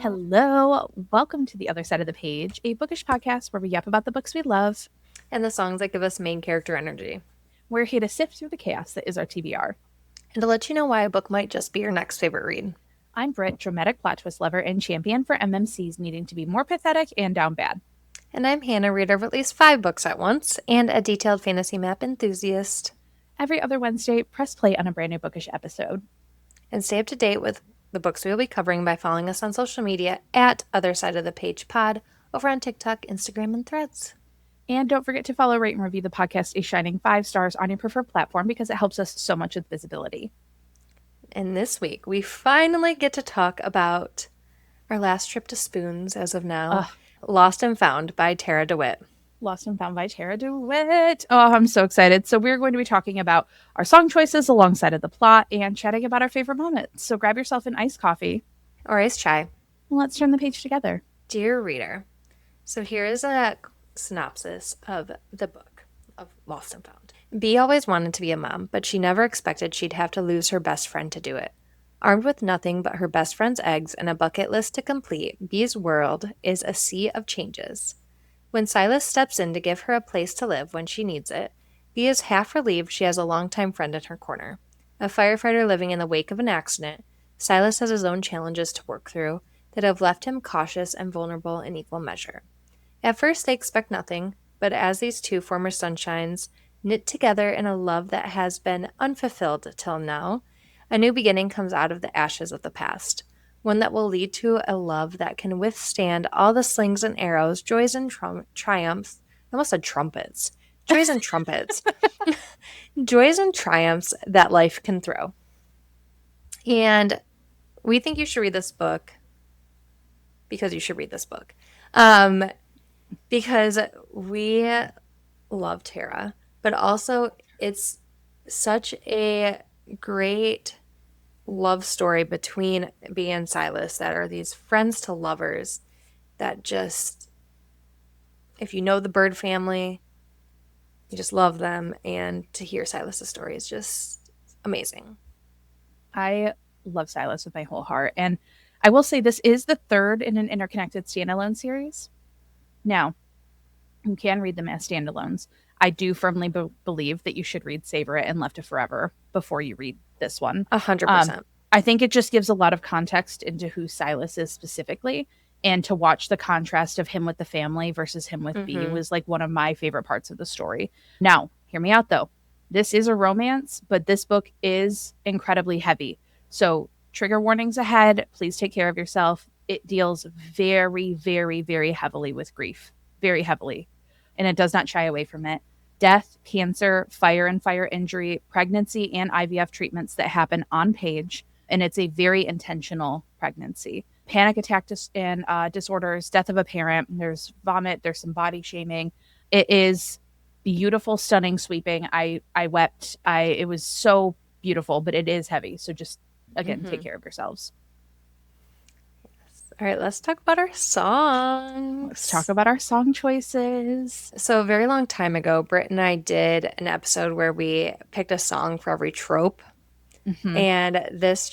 Hello, welcome to The Other Side of the Page, a bookish podcast where we yap about the books we love. And the songs that give us main character energy. We're here to sift through the chaos that is our TBR. And to let you know why a book might just be your next favorite read. I'm Britt, dramatic plot twist lover and champion for MMCs needing to be more pathetic and down bad. And I'm Hannah, reader of at least 5 books at once, and a detailed fantasy map enthusiast. Every other Wednesday, press play on a brand new bookish episode. And stay up to date with the books we will be covering by following us on social media at othersideofthepagepod over on TikTok, Instagram, and Threads. And don't forget to follow, rate, and review the podcast a shining 5 stars on your preferred platform because it helps us so much with visibility. And this week, we finally get to talk about our last trip to Spunes as of now. Lost and Found by Tarah DeWitt. Lost and Found by Tarah DeWitt. Oh, I'm so excited. So we're going to be talking about our song choices alongside of the plot and chatting about our favorite moments. So grab yourself an iced coffee. Or iced chai. And let's turn the page together. Dear reader, so here is a synopsis of the book of Lost and Found. Bee always wanted to be a mom, but she never expected she'd have to lose her best friend to do it. Armed with nothing but her best friend's eggs and a bucket list to complete, Bee's world is a sea of changes. When Silas steps in to give her a place to live when she needs it, Bee is half relieved she has a longtime friend in her corner. A firefighter living in the wake of an accident, Silas has his own challenges to work through that have left him cautious and vulnerable in equal measure. At first they expect nothing, but as these two former sunshines knit together in a love that has been unfulfilled till now, a new beginning comes out of the ashes of the past. One that will lead to a love that can withstand all the slings and arrows, joys and triumphs. I almost said trumpets. Joys and trumpets. Joys and triumphs that life can throw. And we think you should read this book because you should read this book. Because we love Tarah, but also it's such a great love story between Bee and Silas that are these friends to lovers that just, if you know the Bird family, you just love them. And to hear Silas's story is just amazing. I love Silas with my whole heart. And I will say this is the third in an interconnected standalone series. Now, you can read them as standalones. I do firmly believe that you should read Savor It and Left It Forever before you read this one. 100%. I think it just gives a lot of context into who Silas is specifically, and to watch the contrast of him with the family versus him with Bee was like one of my favorite parts of the story. Now, hear me out though. This is a romance, but this book is incredibly heavy. So trigger warnings ahead. Please take care of yourself. It deals very, very, very heavily with grief. Very heavily. And it does not shy away from it. Death, cancer, fire and fire injury, pregnancy, and IVF treatments that happen on page. And it's a very intentional pregnancy. Panic attack and disorders, death of a parent, there's vomit, there's some body shaming. It is beautiful, stunning, sweeping. I wept. It was so beautiful, but it is heavy. So just, again, take care of yourselves. All right, let's talk about our songs. Let's talk about our song choices. So a very long time ago, Britt and I did an episode where we picked a song for every trope. Mm-hmm. And this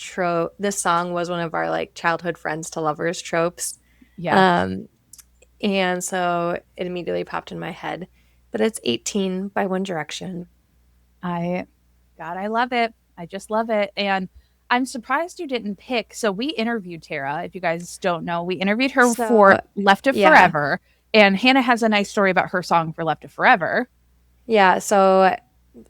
song was one of our like childhood friends to lovers tropes. Yeah. And so it immediately popped in my head. But it's 18 by One Direction. I love it. I just love it. And I'm surprised you didn't pick. So we interviewed Tarah. If you guys don't know, we interviewed her for Left It Forever. And Hannah has a nice story about her song for Left It Forever. Yeah. So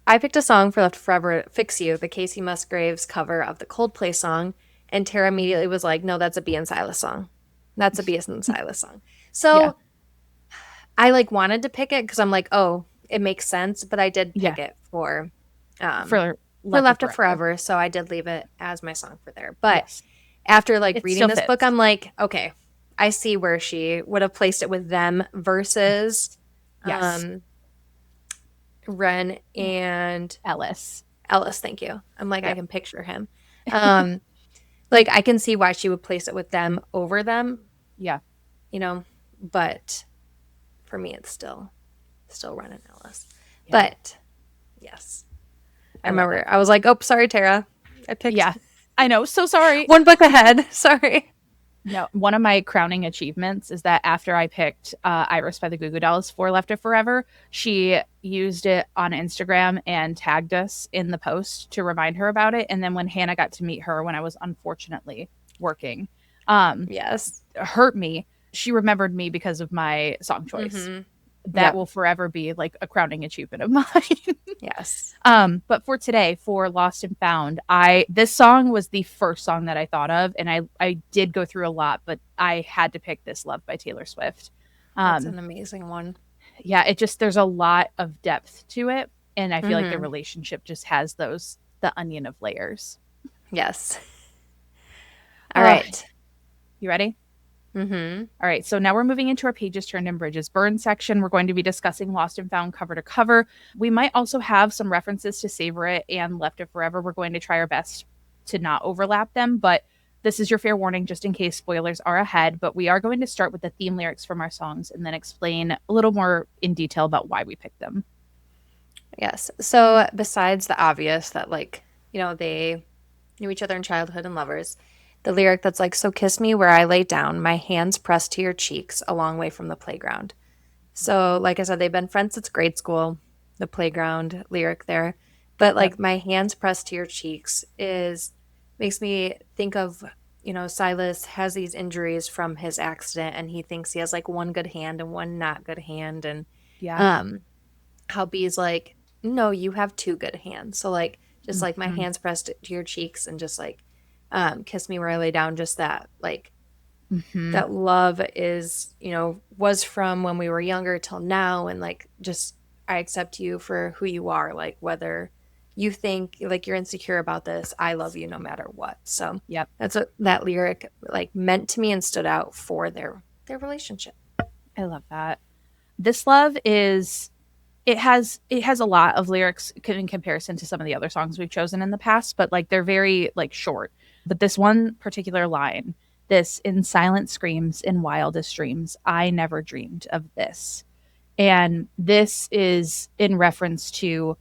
I picked a song for Left It Forever, Fix You, the Casey Musgraves cover of the Coldplay song. And Tarah immediately was like, no, that's a Bee and Silas song. That's a Bee and Silas song. So I like wanted to pick it because I'm like, oh, it makes sense. But I did pick it for Left It Forever, so I did leave it as my song for there. But after like reading this book, I'm like, okay, I see where she would have placed it with them versus Ren and Ellis. Thank you. I'm like, I can picture him. Like I can see why she would place it with them over them. Yeah, you know, but for me, it's still Ren and Ellis. Yeah. But yes. I remember. I was like, oh, sorry, Tarah. I picked. Yeah, I know. So sorry. One book ahead. Sorry. No, one of my crowning achievements is that after I picked Iris by the Goo Goo Dolls for Left It Forever, she used it on Instagram and tagged us in the post to remind her about it. And then when Hannah got to meet her when I was unfortunately working, Yes. hurt me, she remembered me because of my song choice. That will forever be like a crowning achievement of mine. Yes. But for today, for Lost and Found, this song was the first song that I thought of, and I did go through a lot, but I had to pick This Love by Taylor Swift. That's an amazing one. Yeah, there's a lot of depth to it, and I feel like the relationship just has the onion of layers. Yes. All right. You ready? Mm-hmm. All right, so now we're moving into our Pages Turned and Bridges Burned section. We're going to be discussing Lost and Found cover to cover. We might also have some references to Savor It and Left It Forever. We're going to try our best to not overlap them, but this is your fair warning just in case spoilers are ahead. But we are going to start with the theme lyrics from our songs and then explain a little more in detail about why we picked them. Yes. So besides the obvious that, like, they knew each other in childhood and lovers, the lyric that's like, so kiss me where I lay down, my hands pressed to your cheeks, a long way from the playground. So, like I said, they've been friends since grade school, the playground lyric there. But like, my hands pressed to your cheeks makes me think of, Silas has these injuries from his accident and he thinks he has like one good hand and one not good hand. And how B's like, no, you have two good hands. So like, just like my hands pressed to your cheeks and just like, kiss me where I lay down, just that like that love is, was from when we were younger till now, and like just I accept you for who you are, like whether you think like you're insecure about this, I love you no matter what. So that's what that lyric like meant to me and stood out for their relationship. I love that. This Love is it has a lot of lyrics in comparison to some of the other songs we've chosen in the past, but like they're very like short. But this one particular line, this in silent screams, in wildest dreams, I never dreamed of this. And this is in reference to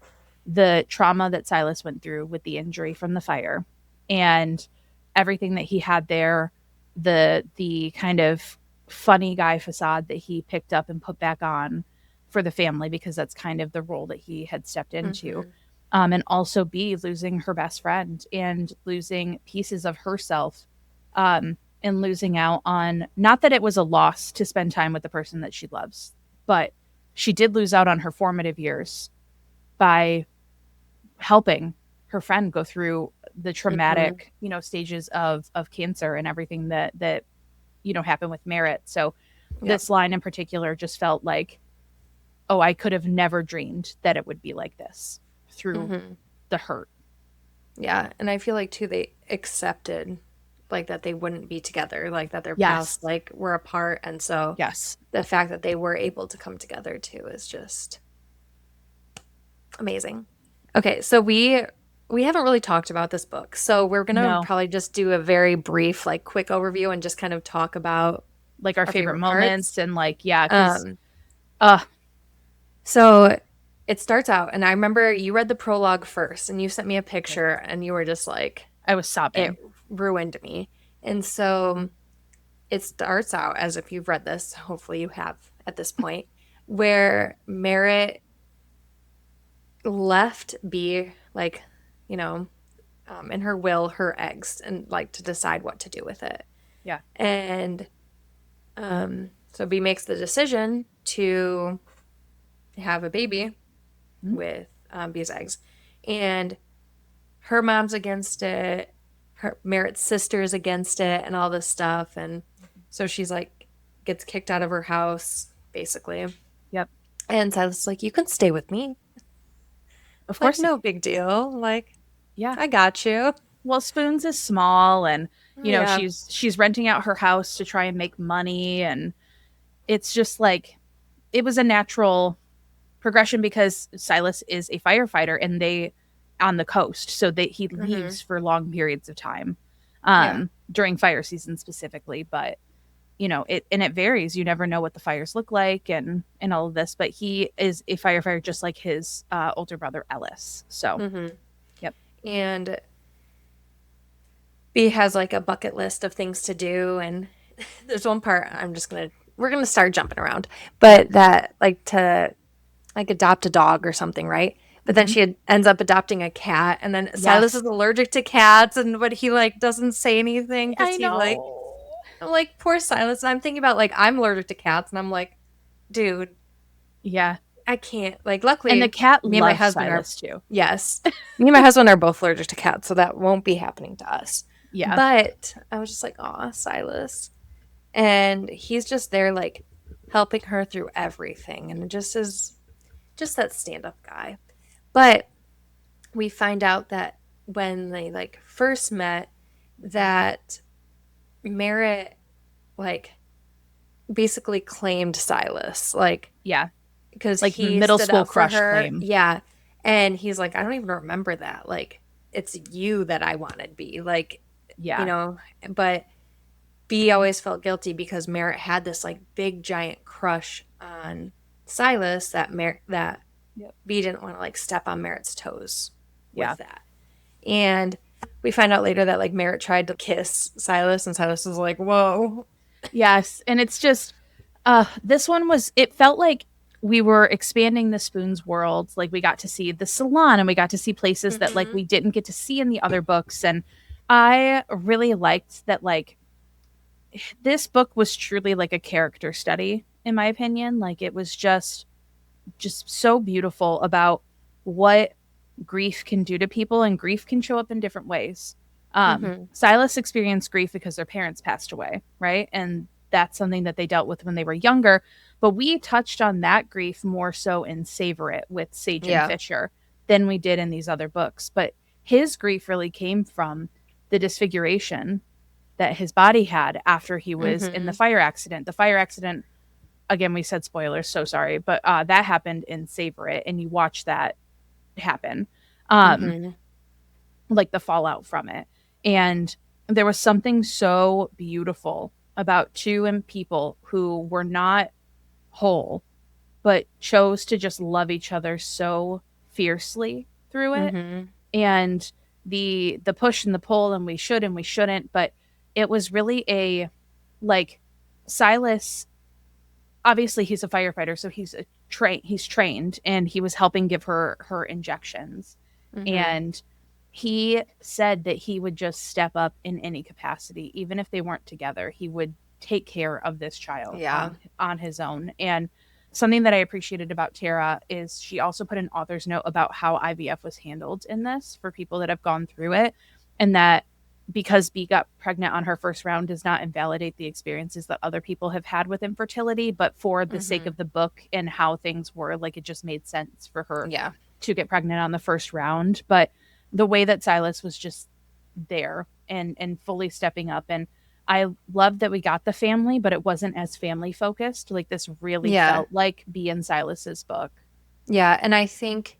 the trauma that Silas went through with the injury from the fire and everything that he had there, the kind of funny guy facade that he picked up and put back on for the family because that's kind of the role that he had stepped into. And also B, losing her best friend and losing pieces of herself, and losing out on, not that it was a loss to spend time with the person that she loves, but she did lose out on her formative years by helping her friend go through the traumatic, stages of cancer and everything that happened with Merritt. So this line in particular just felt like, oh, I could have never dreamed that it would be like this through the hurt. Yeah. And I feel like too, they accepted like that they wouldn't be together, like that their paths like were apart. And so the fact that they were able to come together too is just amazing. Okay. So we haven't really talked about this book. So we're going to probably just do a very brief, like quick overview and just kind of talk about like our favorite moments parts. And like, so it starts out, and I remember you read the prologue first, and you sent me a picture, and you were just like... I was sobbing. It ruined me. And so it starts out, as if you've read this, hopefully you have at this point, where Merritt left B, like, in her will, her eggs, and like to decide what to do with it. Yeah. And so B makes the decision to have a baby with B's eggs, and her mom's against it, Merritt's sister's against it, and all this stuff. And so she's like gets kicked out of her house basically. Yep. And Silas is like, you can stay with me, of course, like, no big deal, like, I got you. Well, Spunes is small, and she's renting out her house to try and make money, and it's just like it was a natural progression because Silas is a firefighter and they on the coast, so that he leaves for long periods of time during fire season specifically. But it varies. You never know what the fires look like and all of this, but he is a firefighter just like his older brother Ellis. So Yep. And B has like a bucket list of things to do, and there's one part we're gonna start jumping around, but that like to like adopt a dog or something, right? But then Mhm. she ends up adopting a cat, and then Silas Yes. is allergic to cats, and but he like doesn't say anything because I he like know. I'm like poor Silas, and I'm thinking about like I'm allergic to cats, and I'm like, dude, Yeah. I can't. Like, And the luckily, cat me and my loves husband are Silas too. yes, me and my husband are both allergic to cats, so that won't be happening to us. Yeah. But I was just like, aw, Silas. And he's just there, like, helping her through everything. And it just is just that stand up guy. But we find out that when they, like, first met, that Merritt, like, basically claimed Silas. Like, Yeah. because Like he middle stood school up for crush her. claim. Yeah. And he's like, I don't even remember that. Like, it's you that I wanted, B. Like, Yeah. but B always felt guilty because Merritt had this like big giant crush on Silas that Yep. B didn't want to like step on Merritt's toes Yeah. with that. And we find out later that like Merritt tried to kiss Silas, and Silas was like, whoa. Yes. And it's just this one was, it felt like we were expanding the Spunes world. Like we got to see the salon and we got to see places that like Mm-hmm. we didn't get to see in the other books. And I really liked that like this book was truly like a character study, in my opinion. Like it was just so beautiful about what grief can do to people, and grief can show up in different ways. Mm-hmm. Silas experienced grief because their parents passed away, right? And that's something that they dealt with when they were younger. But we touched on that grief more so in Savor It with Sage and Yeah. Fisher than we did in these other books. But his grief really came from the disfiguration that his body had after he was in the Mm-hmm. fire accident. The fire accident, again, we said spoilers, so sorry, but that happened in Savor It, and you watch that happen, um, Mm-hmm. like the fallout from it. And there was something so beautiful about two and people who were not whole, but chose to just love each other so fiercely through it. Mm-hmm. And the push and the pull, and we should and we shouldn't, but it was really a like Silas, obviously he's a firefighter, so he's trained, and he was helping give her injections. Mm-hmm. And he said that he would just step up in any capacity, even if they weren't together. He would take care of this child Yeah. on his own. And something that I appreciated about Tara is she also put an author's note about how IVF was handled in this for people that have gone through it, and that because B got pregnant on her first round does not invalidate the experiences that other people have had with infertility, but for the sake Mm-hmm. of the book and how things were, like it just made sense for her Yeah. to get pregnant on the first round. But the way that Silas was just there and fully stepping up, and I loved that we got the family, but it wasn't as family focused. Like this really Yeah. felt like B and Silas's book. Yeah. And I think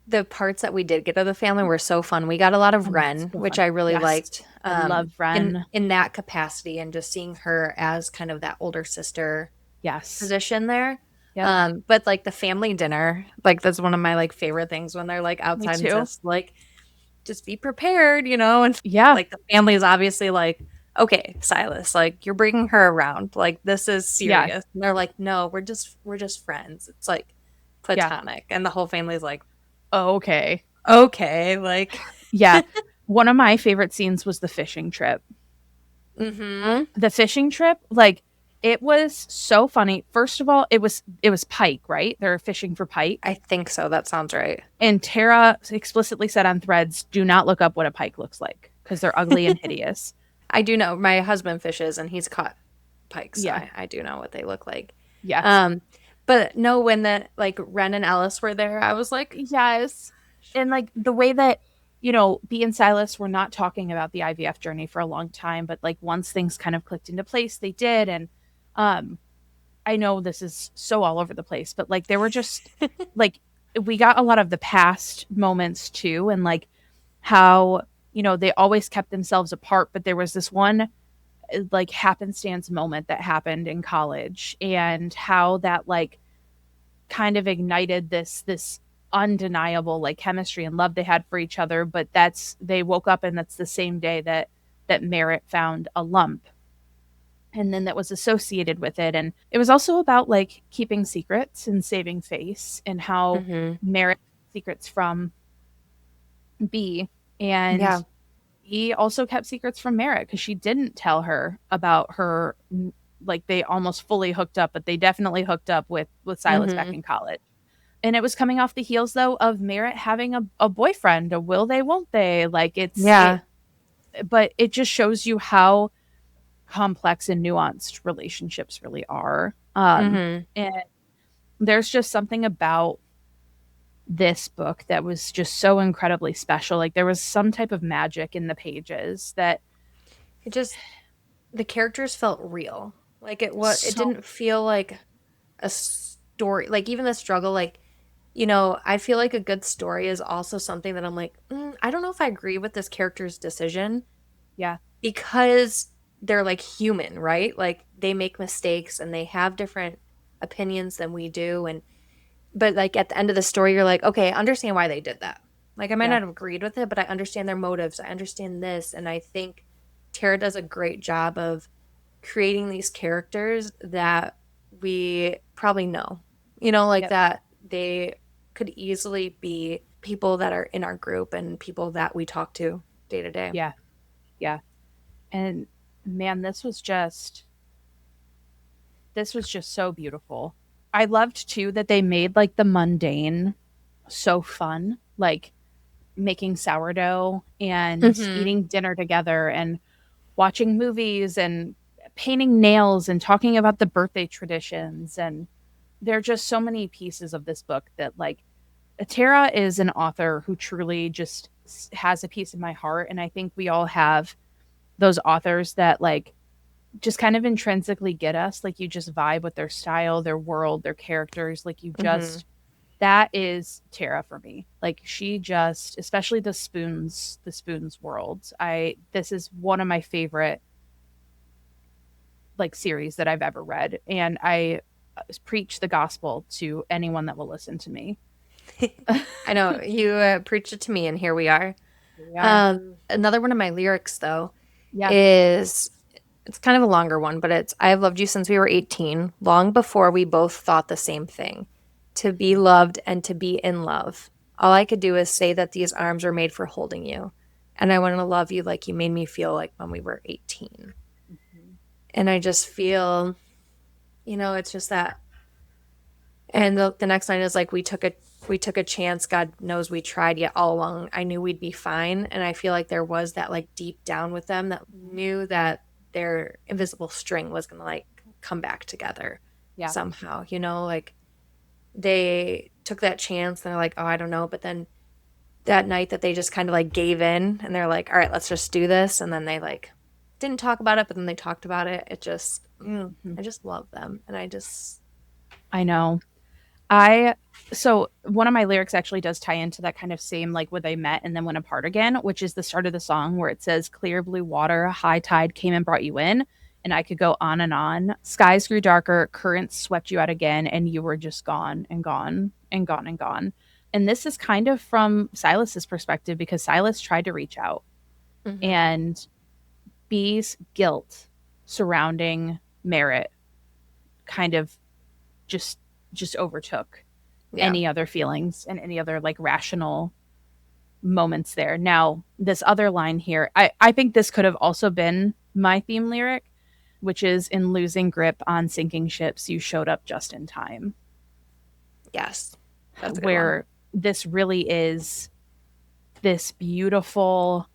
the parts that we did get of the family were so fun. We got a lot of Oh, Ren, so which fun. I really Yes. liked. I love Ren. In that capacity, and just seeing her as kind of that older sister Yes. position there. Yep. But like the family dinner, like that's one of my like favorite things when they're like Me outside and too. just be prepared, and Yeah. like the family is obviously like, okay, Silas, like you're bringing her around, like this is Yeah. serious. And they're like, no, we're just friends. It's like Yeah. platonic, and the whole family's like, Oh, okay. okay, like, Yeah. One of my favorite scenes was the fishing trip. mm-hmm. The fishing trip, like it was so funny. First of all, it was pike, right? They're fishing for pike. I think so. That sounds right. And Tara explicitly said on Threads, do not look up what a pike looks like because they're ugly and hideous. I do know my husband fishes and he's caught pikes, so Yeah. I do know what they look like. Yeah. But no, when the like Ren and Ellis were there, I was like, Yes. And like the way that, B and Silas were not talking about the IVF journey for a long time, but like once things kind of clicked into place, they did. And I know this is so all over the place, but like there were just like we got a lot of the past moments too, and like how, they always kept themselves apart, but there was this one like happenstance moment that happened in college, and how that like kind of ignited this undeniable like chemistry and love they had for each other. But they woke up and that's the same day that that Merritt found a lump and then that was associated with it. And it was also about like keeping secrets and saving face and how Mm-hmm. Merritt secrets from B. And Yeah. he also kept secrets from Merritt because she didn't tell her about her, like they almost fully hooked up, but they definitely hooked up with Silas back Mm-hmm. in college. And it was coming off the heels though of Merritt having a boyfriend, a will they, won't they? Like Yeah. but it just shows you how complex and nuanced relationships really are. Mm-hmm. And there's just something about this book that was just so incredibly special. Like there was some type of magic in the pages that It just, the characters felt real. Like it so didn't feel like a story. Like even the struggle, like, you know, I feel like a good story is also something that I'm like, I don't know if I agree with this character's decision yeah, because they're like human, right? Like they make mistakes and they have different opinions than we do. And, but like at the end of the story, you're like, okay, I understand why they did that. Like I might yeah, not have agreed with it, but I understand their motives. I understand this. And I think Tara does a great job of creating these characters that we probably know, you know, like yep, that they could easily be people that are in our group and people that we talk to day to day. yeah, yeah. And man, this was just so beautiful. I loved too that they made like the mundane so fun, like making sourdough and Mm-hmm. eating dinner together and watching movies and painting nails and talking about the birthday traditions. And there are just so many pieces of this book that like Tara is an author who truly just has a piece of my heart. And I think we all have those authors that like just kind of intrinsically get us. Like you just vibe with their style, their world, their characters. Like you Mm-hmm. just, that is Tara for me. Like she just, especially the Spoons world. This is one of my favorite like series that I've ever read. And I preach the gospel to anyone that will listen to me. I know you preached it to me, and here we are. Here we are. Another one of my lyrics, though, Yeah. is it's kind of a longer one, but it's I have loved you since we were 18, long before we both thought the same thing. To be loved and to be in love. All I could do is say that these arms are made for holding you. And I want to love you like you made me feel like when we were 18. Mhm. And I just feel, you know, it's just that. And the next line is like, we took a chance. God knows we tried, yet all along I knew we'd be fine. And I feel like there was that like deep down with them that knew that their invisible string was gonna like come back together Yeah. somehow. You know, like they took that chance and they're like, oh, I don't know. But then that night that they just kind of like gave in and they're like, all right, let's just do this. And then they like didn't talk about it, but then they talked about it. It just, Mhm. I just love them. And I just, I know. I so one of my lyrics actually does tie into that kind of same like where they met and then went apart again, which is the start of the song where it says clear blue water, high tide came and brought you in. And I could go on and on. Skies grew darker, currents swept you out again, and you were just gone and gone and gone and gone. And this is kind of from Silas's perspective because Silas tried to reach out mm-hmm. and B's guilt surrounding Merritt kind of just just overtook Yeah. any other feelings and any other like rational moments there. Now, this other line here, I think this could have also been my theme lyric, which is in losing grip on sinking ships, you showed up just in time, Yes. That's a good one. where this really is this beautiful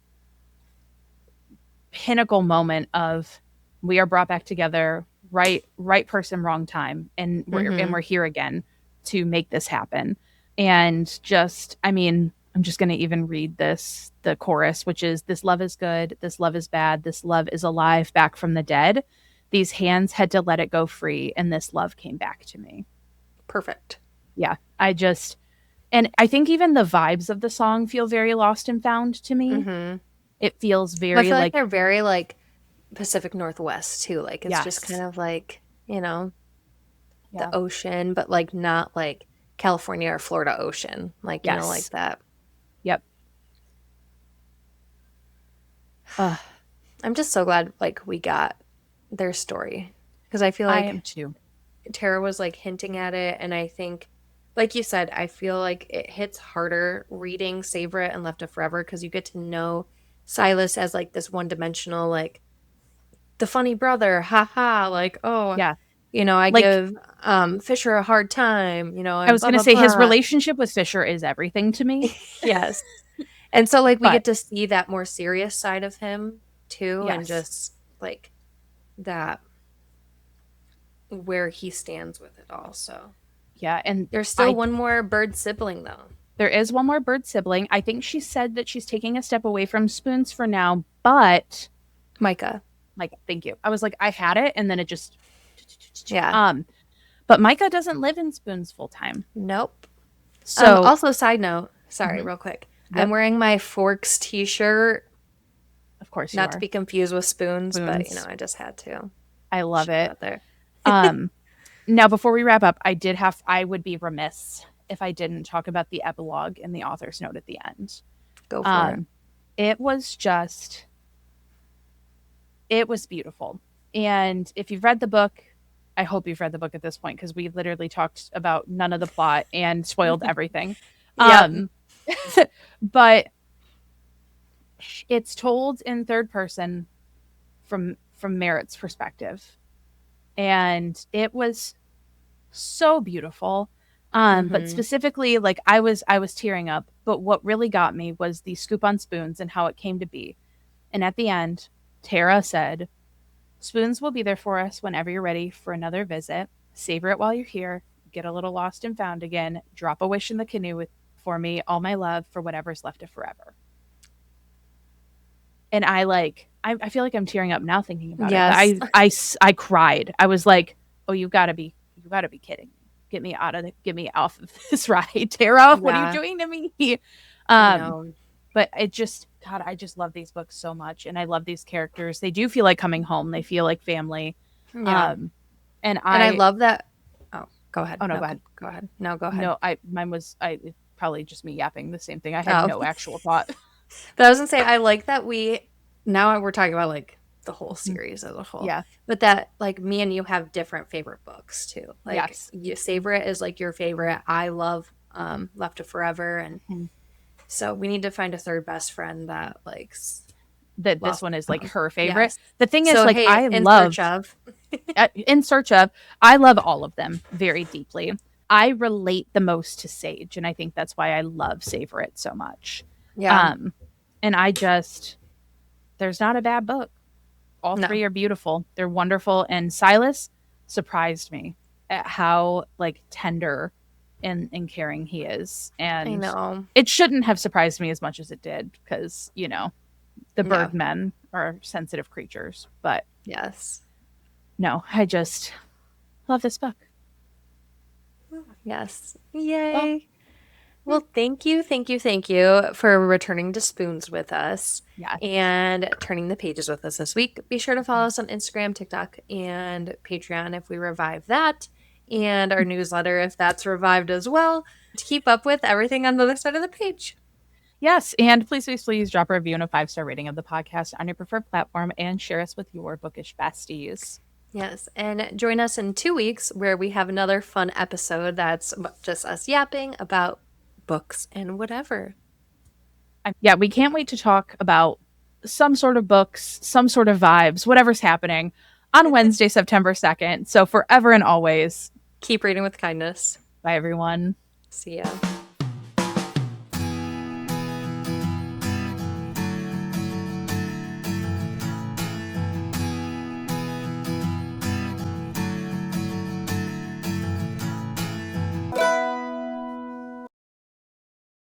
pinnacle moment of we are brought back together, right person, wrong time, and Mm-hmm. we're here again to make this happen. And just, I mean, I'm just going to even read the chorus, which is this love is good, this love is bad, this love is alive, back from the dead. These hands had to let it go free, and this love came back to me. Perfect. Yeah, I just, and I think even the vibes of the song feel very lost and found to me. Mm-hmm. It feels I very feel like like, they're very like Pacific Northwest too. Like it's just kind yes, of like, you know, the yeah, ocean, but like not like California or Florida ocean. Like, you know, like yes, that. yep. Uh, I'm just so glad like we got their story because I feel I like am too. Tara was like hinting at it, and I think, like you said, I feel like it hits harder reading Savor It and Left of Forever because you get to know Silas as like this one-dimensional, like the funny brother, haha, like, oh, Yeah. I Like, give Fisher a hard time, I and was blah going to blah say his blah. relationship with Fisher is everything to me. Yes. And so like we But get to see that more serious side of him too, and yes. just like that where he stands with it all. So Yeah. And there's still one more bird sibling though. there is one more bird sibling. I think she said that she's taking a step away from Spunes for now, but Micah. like, thank you. I was like, I had it, and then it just Yeah. But Micah doesn't live in Spunes full time. Nope. So Also side note, sorry, real quick. Yep. I'm wearing my Forks t-shirt. Of course you Not are. to be confused with Spunes, but Spunes. I just had to. I love it. Out there. Now before we wrap up, I would be remiss if I didn't talk about the epilogue and the author's note at the end. Go for it. It was beautiful. And if you've read the book, I hope you've read the book at this point because we literally talked about none of the plot and spoiled everything. But it's told in third person from Merritt's perspective. And it was so beautiful. But specifically, like I was tearing up. But what really got me was the scoop on Spunes and how it came to be. And at the end, Tara said, "Spunes will be there for us whenever you're ready for another visit. Savor it while you're here. Get a little lost and found again. Drop a wish in the canoe for me. All my love for whatever's left of forever." And I feel like I'm tearing up now thinking about it. I cried. I was like, "Oh, you gotta be kidding. Get me off of this ride, Tara. What are you doing to me?" But it just, God, I just love these books so much. And I love these characters. They do feel like coming home. They feel like family. Yeah. And I love that. Oh, go ahead. Oh, no, go ahead. Go ahead. No, go ahead. No, mine was probably just me yapping the same thing. I had no actual thought. But I was going to say, I like that now we're talking about like the whole series as a whole. Yeah. But that like me and you have different favorite books too. Like yes. You Savor It is like your favorite. I love Left of Forever. And so we need to find a third best friend that likes that this one is like her favorite. Yes. The thing is, so, like, hey, I love in search of, I love all of them very deeply. I relate the most to Sage, and I think that's why I love Savor It so much. Yeah. And there's not a bad book. All three are beautiful. They're wonderful. And Silas surprised me at how like tender and caring he is. And I know it shouldn't have surprised me as much as it did because, the Birdmen are sensitive creatures. But yes. No, I just love this book. Yes. Yay. Well, thank you for returning to Spunes with us and turning the pages with us this week. Be sure to follow us on Instagram, TikTok, and Patreon if we revive that, and our newsletter if that's revived as well, to keep up with everything on the other side of the page. Yes, and please drop a review and a 5-star rating of the podcast on your preferred platform and share us with your bookish besties. Yes, and join us in 2 weeks where we have another fun episode that's just us yapping about books and whatever. Yeah, we can't wait to talk about some sort of books, some sort of vibes, whatever's happening on Wednesday, September 2nd. So forever and always, keep reading with kindness. Bye, everyone. See ya.